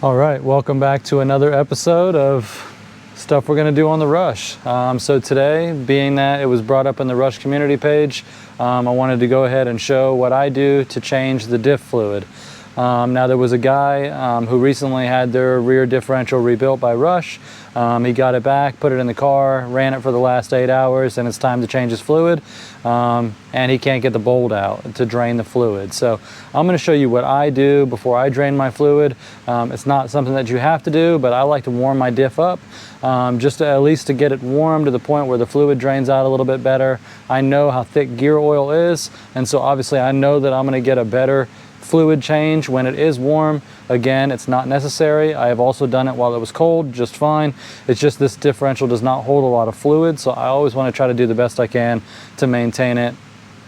All right, welcome back to another episode of stuff we're going to do on the Rush. So today, being that it was brought up in the Rush community page, I wanted to go ahead and show what I do to change the diff fluid. Now there was a guy who recently had their rear differential rebuilt by Rush. He got it back, put it in the car, ran it for the last 8 hours, and it's time to change his fluid. And he can't get the bolt out to drain the fluid. So I'm going to show you what I do before I drain my fluid. It's not something that you have to do, but I like to warm my diff up just at least to get it warm to the point where the fluid drains out a little bit better. I know how thick gear oil is, and so obviously I know that I'm going to get a better fluid change when it is warm. Again, it's not necessary. I have also done it while it was cold just fine. It's just this differential does not hold a lot of fluid, so I always want to try to do the best I can to maintain it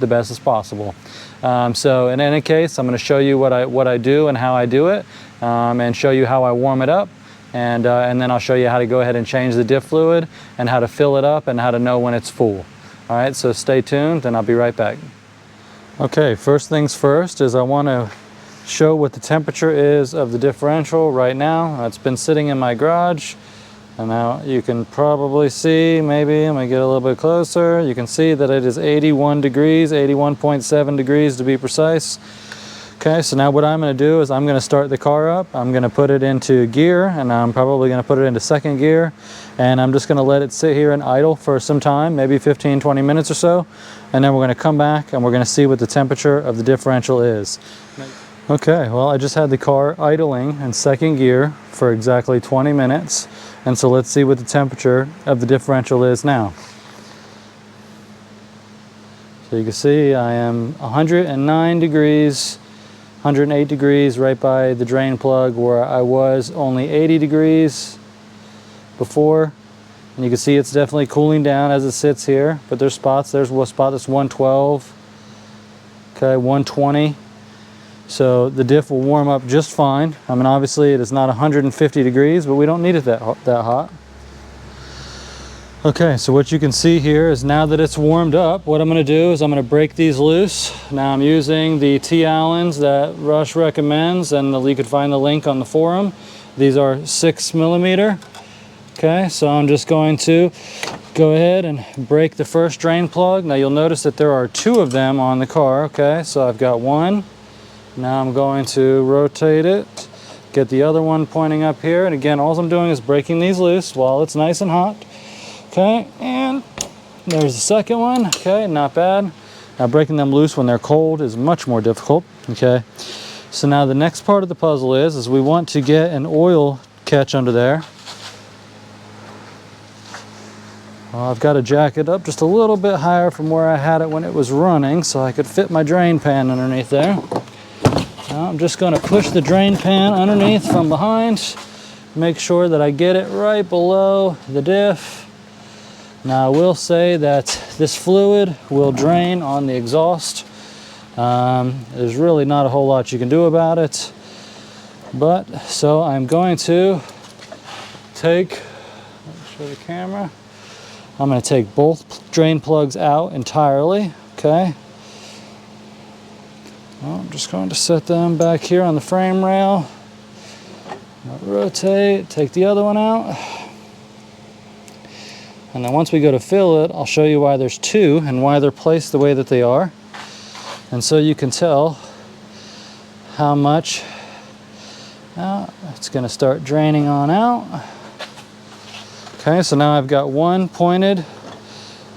the best as possible. So in any case, I'm going to show you what I do and how I do it, and show you how I warm it up, and then I'll show you how to go ahead and change the diff fluid and how to fill it up and how to know when it's full. All right, so stay tuned and I'll be right back. Okay, first things first is I want to show what the temperature is of the differential right now. It's been sitting in my garage, and now you can probably see, maybe I'm going to get a little bit closer, you can see that it is 81 degrees, 81.7 degrees to be precise. Okay, so now what I'm going to do is I'm going to start the car up. I'm going to put it into gear, and I'm probably going to put it into second gear, and I'm just going to let it sit here and idle for some time, maybe 15-20 minutes or so, and then we're going to come back and we're going to see what the temperature of the differential is. Okay, well, I just had the car idling in second gear for exactly 20 minutes, and so let's see what the temperature of the differential is now. So you can see I am 109 degrees, 108 degrees right by the drain plug, where I was only 80 degrees before. And you can see it's definitely cooling down as it sits here, but there's spots. There's a spot that's 112, okay, 120. So the diff will warm up just fine. I mean, obviously it is not 150 degrees, but we don't need it that hot. Okay, so what you can see here is now that it's warmed up, what I'm going to do is I'm going to break these loose. Now I'm using the T-Allens that Rush recommends, and you can find the link on the forum. These are 6mm. Okay, so I'm just going to go ahead and break the first drain plug. Now you'll notice that there are two of them on the car. Okay, so I've got one. Now I'm going to rotate it, get the other one pointing up here, and again, all I'm doing is breaking these loose while it's nice and hot. Okay, and there's the second one. Okay, not bad. Now breaking them loose when they're cold is much more difficult. Okay, so now the next part of the puzzle is we want to get an oil catch under there. Well, I've got to jack it up just a little bit higher from where I had it when it was running so I could fit my drain pan underneath there. Now I'm just going to push the drain pan underneath from behind, make sure that I get it right below the diff. Now I will say that this fluid will drain on the exhaust. There's really not a whole lot you can do about it. But, so I'm going to take, show the camera. I'm going to take both drain plugs out entirely, okay? Well, I'm just going to set them back here on the frame rail. I'll rotate, take the other one out. And then once we go to fill it, I'll show you why there's two and why they're placed the way that they are. And so you can tell how much it's going to start draining on out. Okay, so now I've got one pointed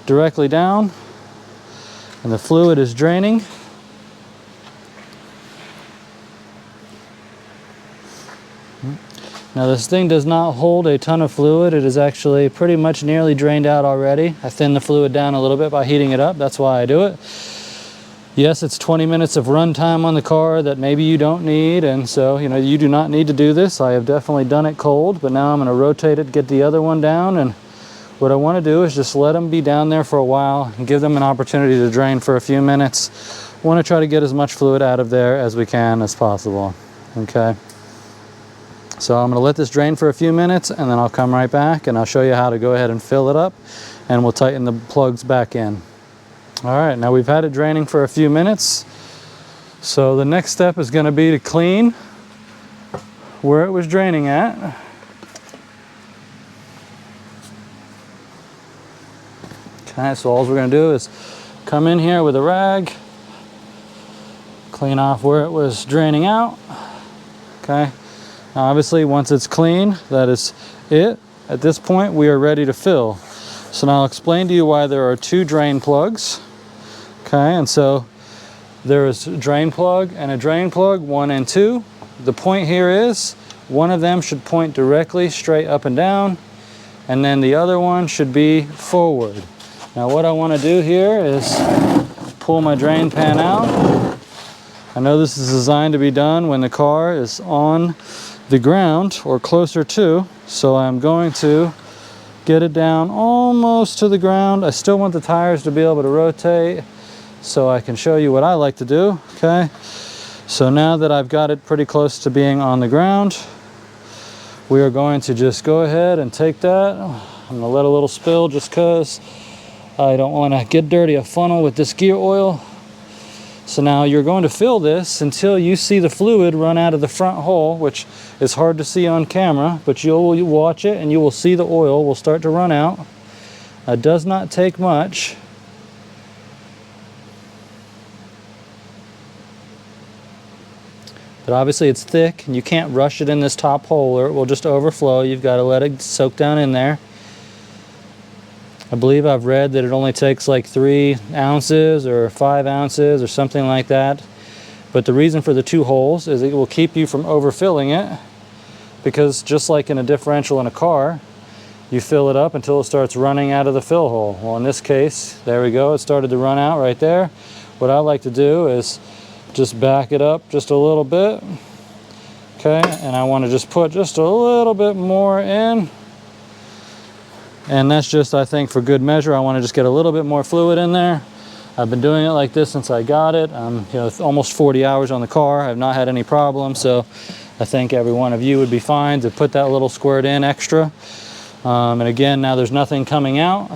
directly down, and the fluid is draining. Now this thing does not hold a ton of fluid. It is actually pretty much nearly drained out already. I thin the fluid down a little bit by heating it up. That's why I do it. Yes, it's 20 minutes of run time on the car that maybe you don't need, and so you do not need to do this. I have definitely done it cold, but now I'm going to rotate it, get the other one down, and what I want to do is just let them be down there for a while and give them an opportunity to drain for a few minutes. I want to try to get as much fluid out of there as we can as possible. Okay. So I'm going to let this drain for a few minutes, and then I'll come right back and I'll show you how to go ahead and fill it up, and we'll tighten the plugs back in. All right, now we've had it draining for a few minutes. So the next step is going to be to clean where it was draining at. Okay, so all we're going to do is come in here with a rag, clean off where it was draining out. Okay, now obviously once it's clean, that is it. At this point, we are ready to fill. So now I'll explain to you why there are two drain plugs. Okay, and so there is a drain plug and a drain plug, 1 and 2. The point here is one of them should point directly straight up and down, and then the other one should be forward. Now what I want to do here is pull my drain pan out. I know this is designed to be done when the car is on the ground or closer to, so I'm going to get it down almost to the ground. I still want the tires to be able to rotate so I can show you what I like to do. Okay, so now that I've got it pretty close to being on the ground, we are going to just go ahead and take that. I'm going to let a little spill just because I don't want to get dirty a funnel with this gear oil. So now you're going to fill this until you see the fluid run out of the front hole, which is hard to see on camera, but you'll watch it and you will see the oil will start to run out. It does not take much. But obviously it's thick and you can't rush it in this top hole or it will just overflow. You've got to let it soak down in there. I believe I've read that it only takes like 3 ounces or 5 ounces or something like that. But the reason for the 2 holes is it will keep you from overfilling it, because just like in a differential in a car, you fill it up until it starts running out of the fill hole. Well, in this case, there we go, it started to run out right there. What I like to do is just back it up just a little bit. Okay, and I want to just put just a little bit more in. And that's just, I think, for good measure. I want to just get a little bit more fluid in there. I've been doing it like this since I got it. I'm almost 40 hours on the car. I've not had any problems, so I think every one of you would be fine to put that little squirt in extra. And again, now there's nothing coming out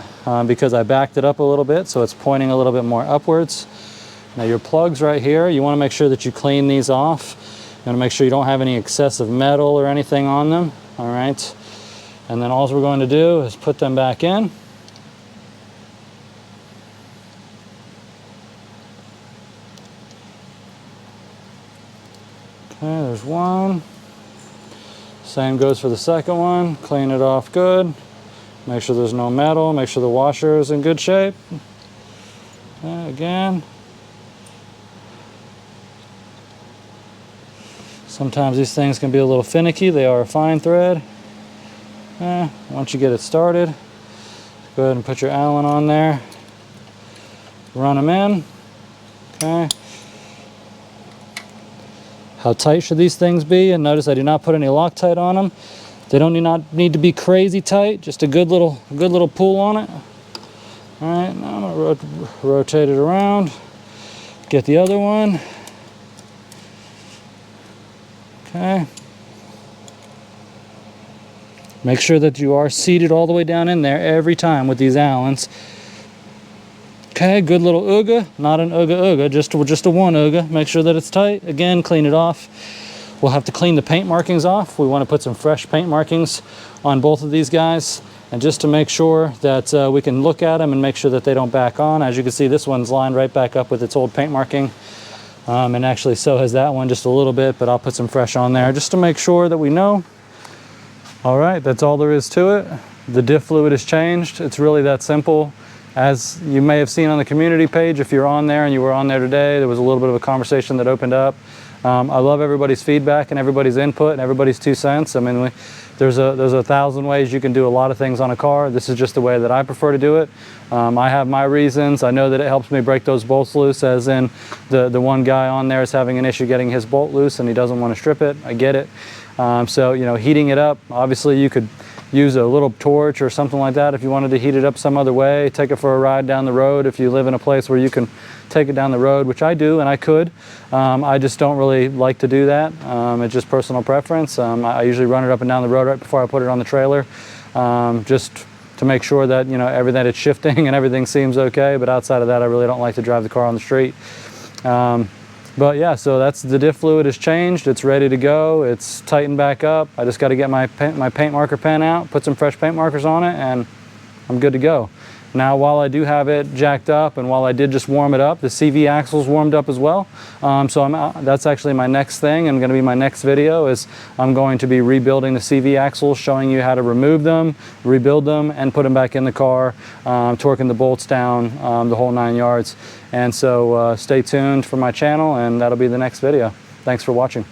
because I backed it up a little bit, so it's pointing a little bit more upwards. Now your plugs right here, you want to make sure that you clean these off. You want to make sure you don't have any excessive metal or anything on them. All right. And then all we're going to do is put them back in. Okay, there's one. Same goes for the second one. Clean it off good. Make sure there's no metal. Make sure the washer is in good shape. Okay, again. Sometimes these things can be a little finicky. They are a fine thread. Once you get it started, go ahead and put your Allen on there, run them in. Okay. How tight should these things be? And notice I do not put any Loctite on them. They don't need to be crazy tight, just a good little pull on it. All right, now I'm gonna rotate it around, get the other one. Okay. Make sure that you are seated all the way down in there every time with these Allens. Okay, good little ooga, not an ooga, just a one ooga. Make sure that it's tight. Again, clean it off. We'll have to clean the paint markings off. We want to put some fresh paint markings on both of these guys. And just to make sure that we can look at them and make sure that they don't back on. As you can see, this one's lined right back up with its old paint marking. And actually so has that one just a little bit, but I'll put some fresh on there just to make sure that we know. All right, that's all there is to it. The diff fluid has changed. It's really that simple. As you may have seen on the community page, if you're on there and you were on there today, there was a little bit of a conversation that opened up. I love everybody's feedback and everybody's input and everybody's 2 cents. I mean, there's a 1,000 ways you can do a lot of things on a car. This is just the way that I prefer to do it. I have my reasons. I know that it helps me break those bolts loose, as in the one guy on there is having an issue getting his bolt loose and he doesn't want to strip it. I get it. So, you know, heating it up, obviously you could use a little torch or something like that if you wanted to heat it up some other way. Take it for a ride down the road if you live in a place where you can take it down the road, which I do and I could. I just don't really like to do that. It's just personal preference. I usually run it up and down the road right before I put it on the trailer, just to make sure that, you know, everything it's shifting and everything seems okay. But outside of that, I really don't like to drive the car on the street. But yeah, so that's the diff fluid is changed. It's ready to go. It's tightened back up. I just got to get my paint marker pen out, put some fresh paint markers on it, and I'm good to go. Now, while I do have it jacked up and while I did just warm it up, the CV axle's warmed up as well. So that's actually my next thing and going to be my next video is I'm going to be rebuilding the CV axles, showing you how to remove them, rebuild them, and put them back in the car, torquing the bolts down, the whole 9 yards. And so stay tuned for my channel, and that'll be the next video. Thanks for watching.